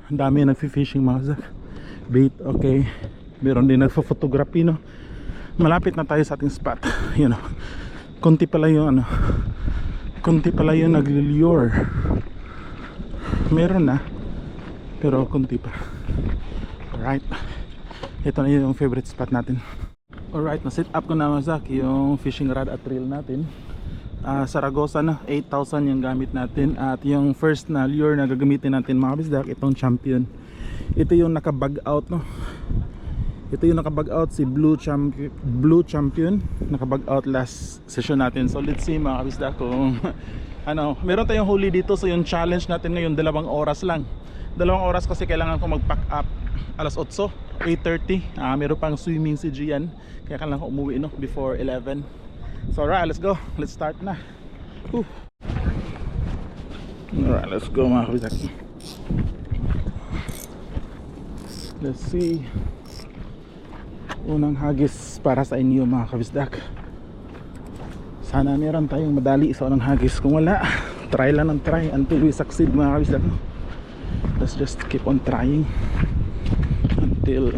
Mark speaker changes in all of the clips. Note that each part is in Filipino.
Speaker 1: Ang dami nagfi-fishing mga kazak. Bait, okay. Meron din nagfo-photography, no. Malapit na tayo sa ating spot. You know, konti pala yung konti pala yung nagli-lure. Meron na, pero konti pa. Alright, ito na yung favorite spot natin. Alright, na-set up ko na Mazak yung fishing rod at reel natin. Saragosa na, 8,000 yung gamit natin. At yung first na lure na gagamitin natin mga kabisdak, itong Champion. Ito yung naka-bug out, no. Ito yung naka-bug out, si Blue Champion. Naka-bug out last session natin. So let's see mga kabisdak kung meron tayong huli dito. So yung challenge natin ngayon 2 oras lang. 2 oras kasi kailangan ko mag-pack up alas 8, 8:30. Meron pang swimming si Gian, kaya kailangan ko umuwi, no, before 11. So alright, let's go. Let's start na. Alright, let's go mga kabisdak. Let's see. Unang hagis para sa inyo mga kabisdak. Sana meron tayong madali sa unang hagis. Kung wala, try lang ng try until we succeed mga kabisdak. Let's just keep on trying until.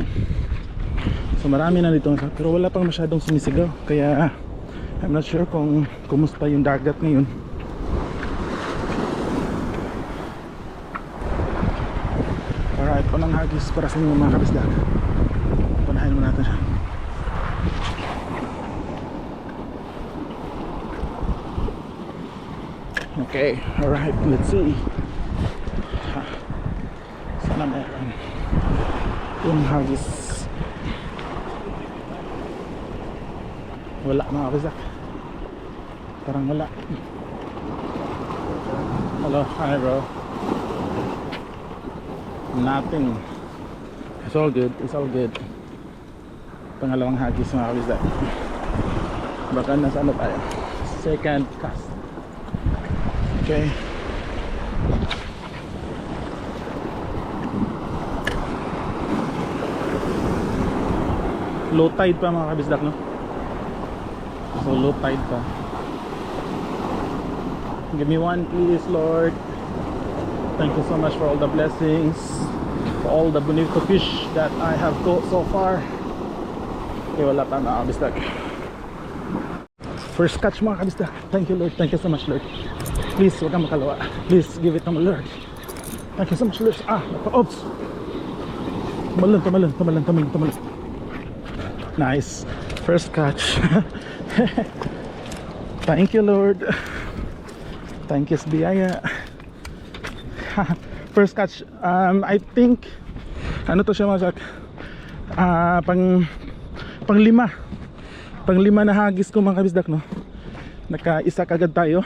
Speaker 1: So marami na dito pero wala pang masyadong sumisigaw. Kaya I'm not sure kung kumusta yung dagat ngayon. Alright, unang hagis para sa inyo mga kabisdak. Panahin mo natin siya. Okay, alright, let's see. Sana meron yung hagis. Wala mga kabisdak, parang wala. Hello, hi bro. Nothing. It's all good, it's all good. Pangalawang hagis mga kabisdak. Baka nasa tayo, second cast. Okay. Low tide pa mga kabisdak, no? So low tide pa. Give me one please, Lord. Thank you so much for all the blessings, for all the bonito fish that I have caught so far. Okay, wala pa mga kabisdak. First catch mga kabisdak. Thank you Lord, thank you so much Lord. Please, huwag kang makalawa. Please, give it to my Lord. Thank you so much Lord. Oops. Tumalon. Nice. First catch. Thank you Lord. Thank you biyaya. First catch. I think ano to siya mga pang-lima na hagis ko mga kabisdak, no. Naka-isa kagad tayo.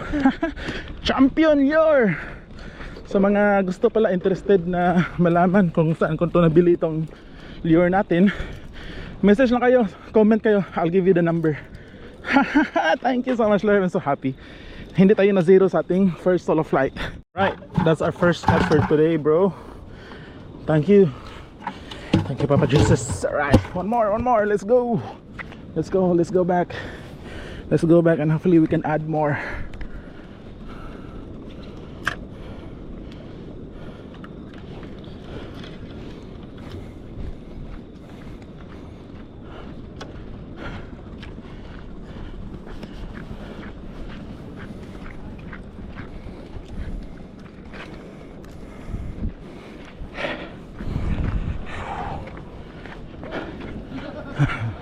Speaker 1: Champion lure. Sa mga gusto pala, interested na malaman kung saan ko nabili itong lure natin, message lang kayo, comment kayo, I'll give you the number. Thank you so much Lord, I'm so happy. Hindi tayo na zero sa ating first solo flight. Right, that's our first catch for today bro. Thank you Papa Jesus. Alright, one more, let's go back and hopefully we can add more.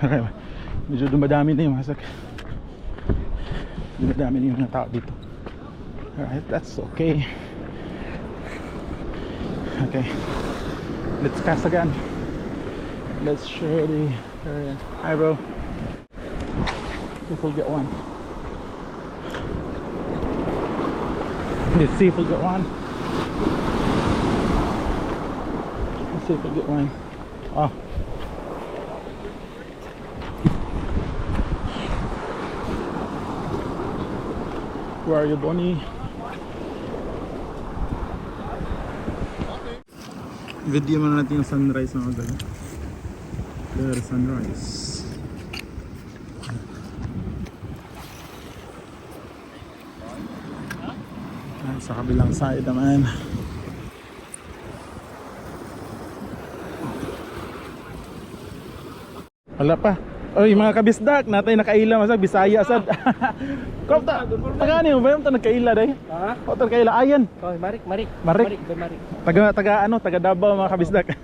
Speaker 1: Okay, medyo dumadami na yung hasak. Dumadami na yung mga tao dito. Alright, that's okay. Okay, let's cast again. Let's surely hi bro. If we'll get one. Let's see if we'll get one. Let's see if we'll get one. Oh, where are you, Bonnie? Video mo na natin yung sunrise na agad. There, sunrise. Sa kabilang side naman. Wala pa. Oy, mga kabisdak, natay nakaila masag Bisaya sad. Kopta, tagani mo ba yung nagkaila day?
Speaker 2: Ha?
Speaker 1: O nagkaila ayan.
Speaker 2: Oh, Marik.
Speaker 1: Marik?
Speaker 2: Marik.
Speaker 1: Taga Davao mga kabisdak.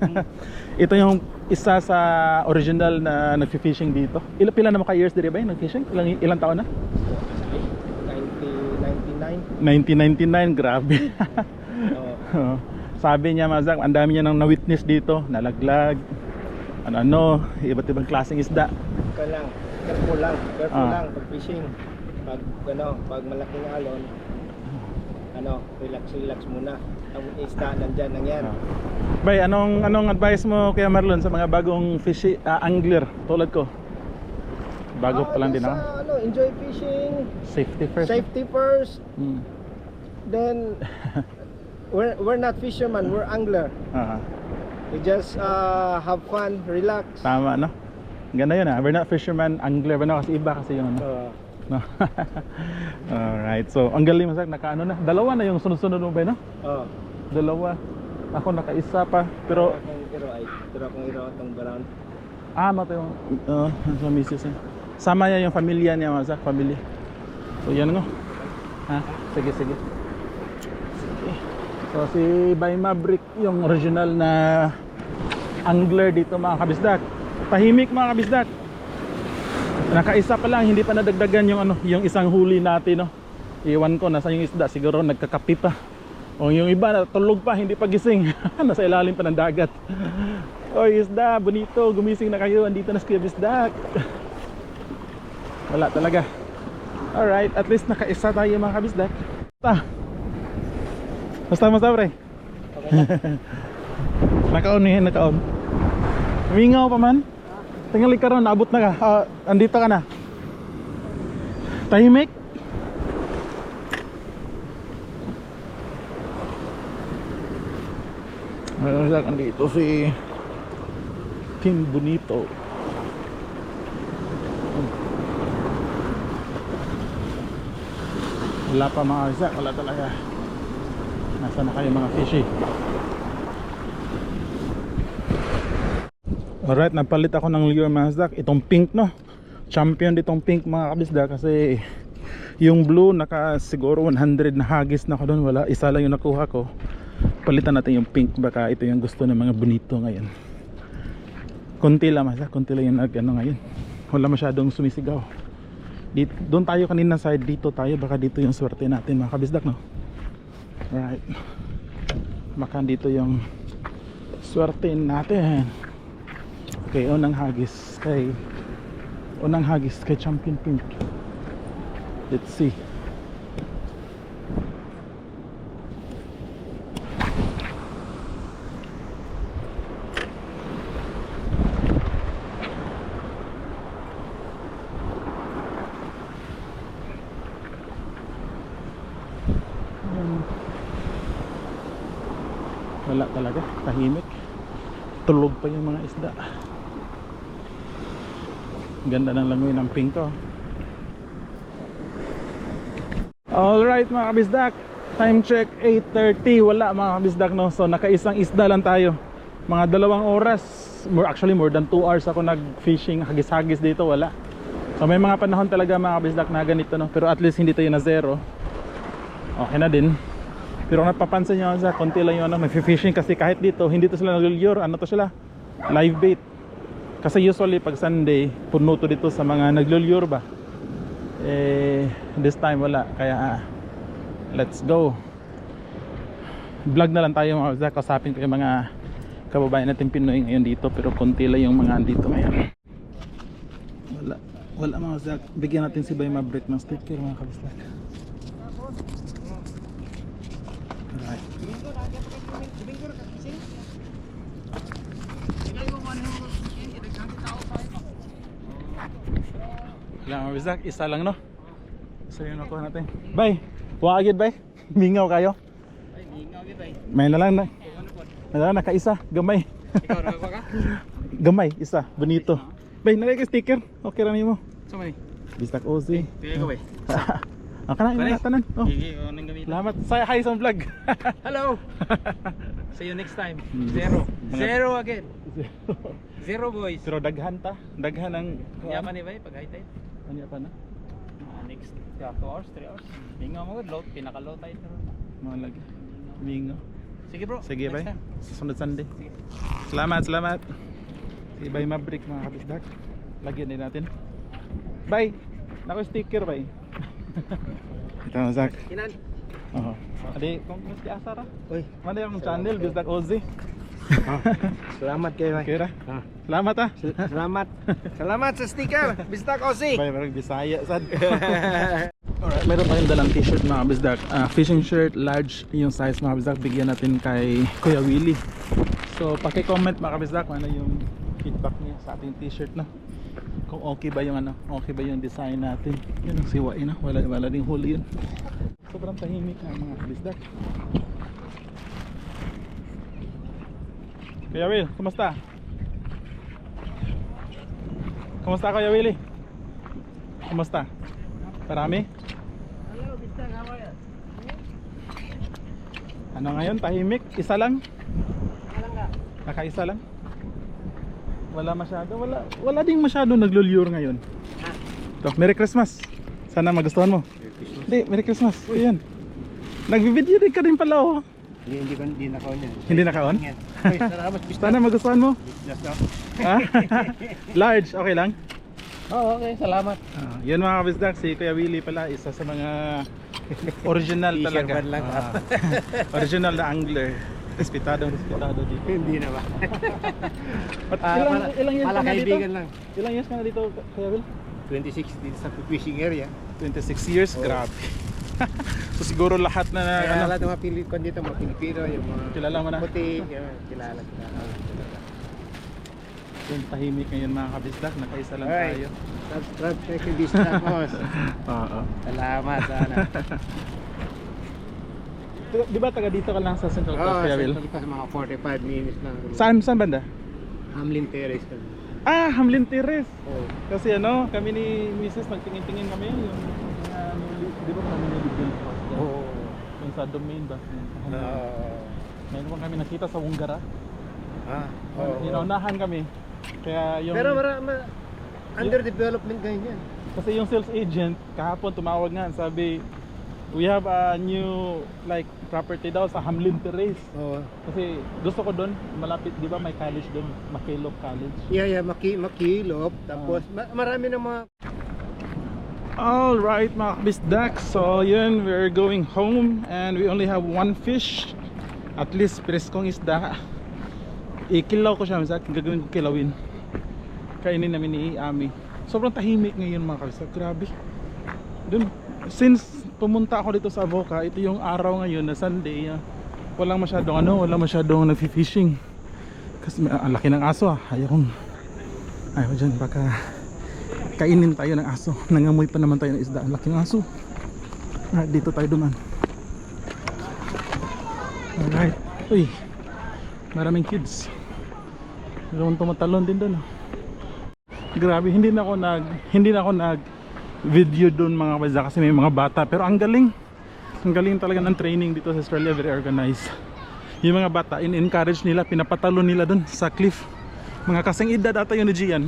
Speaker 1: Ito yung isa sa original na nagfi-fishing dito. Pila na mga years diri ba yung nag-fishing? Ilang taon na? 1999,
Speaker 2: 1999.
Speaker 1: grabe.
Speaker 2: Oh.
Speaker 1: Sabi niya Mazak, ang dami niya nang na-witness dito, nalaglag. Ano, iba't ibang klaseng isda.
Speaker 2: Careful lang
Speaker 1: Ah.
Speaker 2: pag fishing. Pag malaking alon, relax muna. Ang isda nandyan lang yan.
Speaker 1: Bay, anong advice mo kaya Marlon sa mga bagong angler tulad ko? Bago pa lang din ako.
Speaker 2: Enjoy fishing.
Speaker 1: Safety first.
Speaker 2: Safety first.
Speaker 1: Hmm.
Speaker 2: Then we're not fishermen, we're angler. We just have fun, relax.
Speaker 1: Tama no? Ganda yun We're not fisherman, angler ba no? Kasi iba kasi yung ano. No? Alright, so ang galing Mazak, nakaano na. Dalawa na yung sunod-sunod mo ba no? Dalawa. Ako nakaisa pa. Pero
Speaker 2: akong iro itong baround.
Speaker 1: mata yung sa misis sama niya yung pamilya niya Mazak, family. So yan ngo. Sige. So si Bay Maverick yung original na angler dito mga kabisdak. Tahimik mga kabisdak. Nakaisa pa lang, hindi pa nadagdagan yung isang huli natin no. Iwan ko nasa yung isda, siguro nagkakapi pa. O yung iba natulog pa, hindi pa gising. Nasa ilalim pa ng dagat. Oy isda, bonito, gumising na kayo. Andito na si kabisdak. Wala talaga. Alright, at least nakaisa tayo mga kabisdak. Basta pre.
Speaker 2: Okay na.
Speaker 1: Nakaon. Mingaw pa man. Tingali ka ron, naabot na ka. Andito ka na. Tahimik. Andito si Team Bonito. Wala pa mga Isaac, wala talaga. Nasa na kayo mga fishy? Alright, napalit ako ng lure mga Isaac. Itong pink no, champion ditong pink mga kabisda. Kasi yung blue naka siguro 100 na hagis na ako doon. Wala, isa lang yung nakuha ko. Palitan natin yung pink, baka ito yung gusto ng mga bonito ngayon. Konti lang Isaac, konti lang yung ngayon. Wala masyadong sumisigaw. Doon tayo kanina side, dito tayo, baka dito yung swerte natin mga kabisdak no. Alright, baka dito yung swerte natin. Okay, unang hagis kay Champion Pink. Let's see. Wala talaga, tahimik. Tulog pa yung mga isda. Ganda ng langoy ng pink ko. Alright mga kabisdak, time check 8:30. Wala mga kabisdak no. So nakaisang isda lang tayo. Mga 2 oras, more than 2 hours ako nag fishing, hagis-hagis dito, wala. So may mga panahon talaga mga kabisdak na ganito no. Pero at least hindi tayo na zero. Okay na din. Pero napapansin nyo sa konti lang yung mag-fishing kasi kahit dito, hindi to sila nag-lure. Ano to sila? Live bait. Kasi usually pag Sunday, puno to dito sa mga nag-lure ba? This time wala. Kaya let's go. Vlog na lang tayo mga Zach. Kasapin ko yung mga kababayan natin Pinoy ngayon dito. Pero konti lang yung mga andito ngayon. Wala mga Zach. Bigyan natin si Bay Maverick ng sticker mga kabistak. Alright. Lang Rizak, isa lang no. Isa yung nakuha natin. Bay, wagid bay. Mingaw kayo.
Speaker 2: Ay, mingaw gid bay.
Speaker 1: May na lang na. May na lang nakaisa, gamay.
Speaker 2: Ikaw nakakuha ka?
Speaker 1: Gamay, isa, bonito. Bay, nalagay ka sticker. Okay ra nimo.
Speaker 2: Sa man.
Speaker 1: Bistak Ozi.
Speaker 2: Pili ko bay.
Speaker 1: Aka na, ina tanan. Oh.
Speaker 2: Sige, anong gamit?
Speaker 1: Salamat. Say hi sa vlog.
Speaker 2: Hello. See you next time.
Speaker 1: Mga-
Speaker 2: Zero again. Zero boys.
Speaker 1: Pero daghan ta. Daghan ang
Speaker 2: Kaya pa ni ba pag high tide?
Speaker 1: Ano pa na?
Speaker 2: Next 2 hours, 3 hours. Hinga mo low, pinaka low tide na ron.
Speaker 1: Mga lagi. Mingo.
Speaker 2: Sige bro.
Speaker 1: Sige
Speaker 2: next
Speaker 1: bay.
Speaker 2: time.
Speaker 1: Sa sunod Sunday.
Speaker 2: Sige.
Speaker 1: Salamat. Si Bay Maverick mga kabisdak. Lagyan din natin. Bay. Nako sticker bay. Ito na Zach.
Speaker 2: Kinan.
Speaker 1: Oo. Adi, kung mas di asara.
Speaker 2: Uy.
Speaker 1: Mana yung channel Bisdak Ozzy.
Speaker 2: Salamat kayo.
Speaker 1: Okay ra. Salamat ah.
Speaker 2: Salamat. Salamat sa sticker. Bistak Ozzy.
Speaker 1: Bay marag Bisaya sad. Alright, meron tayong dalang t-shirt mga bisdak. Fishing shirt, large yung size mga bisdak. Bigyan natin kay Kuya Willie. So, paki-comment mga bisdak ano yung feedback niya sa ating t-shirt na. Kung okay ba yung okay ba yung design natin. Yun ang siwain na, wala ding huli yun. Sobrang tahimik na mga bisdak. Kuya Will, kumusta? Kumusta Kuya Willie? Kumusta? Marami?
Speaker 2: Hello, Bistak, how are you?
Speaker 1: Ano ngayon? Tahimik? Isa lang?
Speaker 2: Alam ka?
Speaker 1: Nakaisa lang? Wala masyado? Wala ding masyado naglulure ngayon. Ito, Merry Christmas. Sana magustuhan mo. Hindi, Merry Christmas. Ayan. Nagbi-video din ka din pala oh.
Speaker 2: Hindi nakaon yan.
Speaker 1: Hindi naka-on?
Speaker 2: Uy, salamat Bistak.
Speaker 1: Sana magustuhan mo.
Speaker 2: Just now.
Speaker 1: Ha? Large, okay lang?
Speaker 2: Oh, okay, salamat.
Speaker 1: Yun mga kabisdak, si Kuya Willie pala, isa sa mga original talaga.
Speaker 2: T-shirt lang.
Speaker 1: Original na angler. Respetado dito.
Speaker 2: Hindi na ba?
Speaker 1: At ilang years ka
Speaker 2: Pala
Speaker 1: na dito?
Speaker 2: kaibigan lang.
Speaker 1: Ilang years ka na dito, Kuya Will?
Speaker 2: 26 dito sa fishing area.
Speaker 1: 26 years,
Speaker 2: Oh.
Speaker 1: grabe. So siguro lahat na
Speaker 2: Kaya lahat ng mga dito, mga Pilipino, yung mga
Speaker 1: Kilala mo na?
Speaker 2: puti, kilala.
Speaker 1: yung tahimik ngayon mga kabisdak, nakaisa lang
Speaker 2: Alright.
Speaker 1: tayo.
Speaker 2: Subscribe kayo kay Bistak, boss.
Speaker 1: Oo.
Speaker 2: Salamat, sana.
Speaker 1: Di ba taga dito ka lang sa Central Coast, Kuya Will?
Speaker 2: sa mga 45 minutes na.
Speaker 1: Saan banda?
Speaker 2: Hamlin Terrace.
Speaker 1: Hamlin Terrace.
Speaker 2: Oh.
Speaker 1: Kasi kami ni Mrs. nagtingin-tingin kami yung di ba kami nilibig
Speaker 2: Oo.
Speaker 1: yung sa domain ba? Mayroon kami nakita sa Wungara. Inaunahan kami. Kaya yung
Speaker 2: Pero under development ngayon yan.
Speaker 1: kasi yung sales agent kahapon tumawag nga, sabi we have a new like property daw sa Hamlin Terrace.
Speaker 2: Oo.
Speaker 1: Kasi gusto ko doon, malapit, di ba may college doon, Makilop College.
Speaker 2: Yeah, Makilop. Tapos marami ng mga
Speaker 1: Alright mga kabisdak, so yun, we're going home and we only have one fish. At least preskong isda. Ikilaw ko siya, Misak, gagawin ko kilawin. Kainin namin ni Ami. Sobrang tahimik ngayon mga kabisdak, grabe. Dun, since pumunta ako dito sa Avoca, ito yung araw ngayon na Sunday, walang masyadong nagfi-fishing. Kasi ang laki ng aso ayaw dyan, baka kainin tayo ng aso. Nangamoy pa naman tayo ng isda. Ang laking aso. Alright, dito tayo duman. Alright. Uy, maraming kids. Meron tumatalon din doon. Grabe, hindi na ako nag video doon mga kabisdak kasi may mga bata. Pero ang galing talaga ng training dito sa Australia. Very organized. Yung mga bata, in-encourage nila, pinapatalon nila doon sa cliff. Mga kasing edad ata yun ni Gian.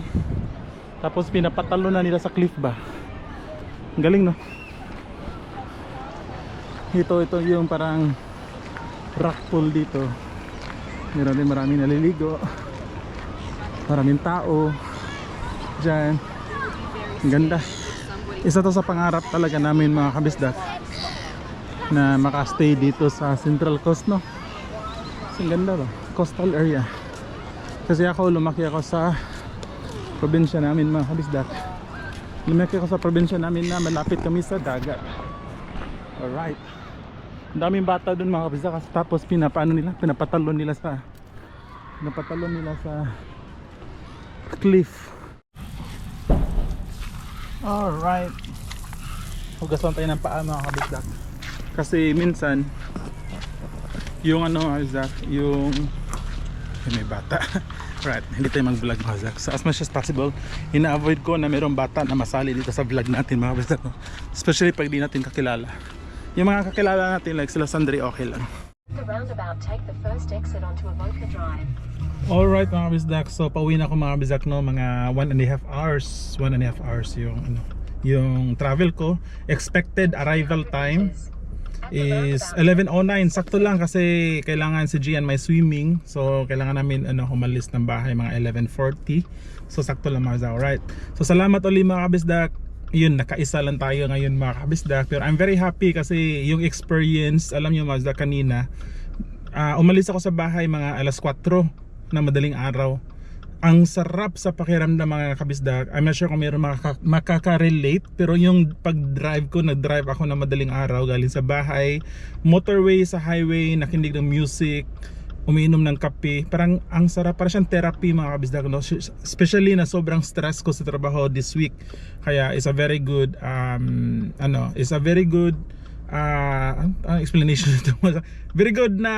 Speaker 1: Tapos pinapatalo na nila sa cliff ba. Ang galing no. Ito yung parang rock pool dito. Meron din maraming naliligo. Maraming tao diyan. Ang ganda. Isa to sa pangarap talaga namin mga kabisdak na makastay dito sa Central Coast no. Ang ganda ba? Coastal area. Kasi lumaki ako sa probinsya namin mga kabisdak. Lumaki ako sa probinsya namin na malapit kami sa dagat. Alright. Ang daming bata dun mga kabisdak. Tapos pinapatalon nila sa cliff. Alright. Hugasan tayo ng paa mga kabisdak. Kasi minsan yung kabisdak, yung may bata. Right, hindi tayo mag-vlog mga kabisdak. So as much as possible, ina-avoid ko na mayroong bata na masali dito sa vlog natin mga kabisdak. Especially pag di natin kakilala. Yung mga kakilala natin like sila Sandri, okay lang.
Speaker 3: The roundabout, take the first exit onto Avoca Drive.
Speaker 1: Alright mga kabisdak, so pauwi na ako mga kabisdak, no, mga 1.5 hours. 1.5 hours yung yung travel ko. Expected arrival time is 11:09. Sakto lang kasi kailangan si Gian may swimming. So kailangan namin umalis ng bahay mga 11:40. So sakto lang mga kabisdak. Alright. So salamat ulit mga kabisdak. Yun, nakaisa lang tayo ngayon mga kabisdak. Pero I'm very happy kasi yung experience, alam nyo mga kabisdak, kanina umalis ako sa bahay mga alas 4 na madaling araw. Ang sarap sa pakiramdam mga kabisdak. I'm not sure kung mayroon makaka-relate, pero yung pag-drive ko, nag-drive ako na madaling araw galing sa bahay, motorway sa highway, nakinig ng music, umiinom ng kape, parang ang sarap, parang siyang therapy mga kabisdak, no? Especially na sobrang stress ko sa trabaho this week, kaya it's a very good it's a very good explanation ito. Very good na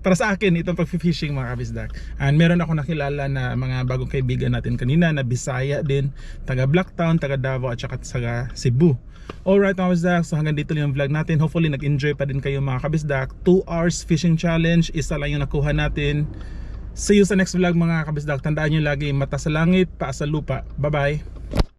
Speaker 1: para sa akin itong pag-fishing mga kabisdak. And meron ako nakilala na mga bagong kaibigan natin kanina na Bisaya din, taga Blacktown, taga Davao at saka taga Cebu. Alright mga kabisdak, so hanggang dito lang yung vlog natin. Hopefully nag-enjoy pa din kayo mga kabisdak. 2 hours fishing challenge, isa lang yung nakuha natin. See you sa next vlog mga kabisdak. Tandaan nyo lagi, mata sa langit, paa sa lupa. Bye bye.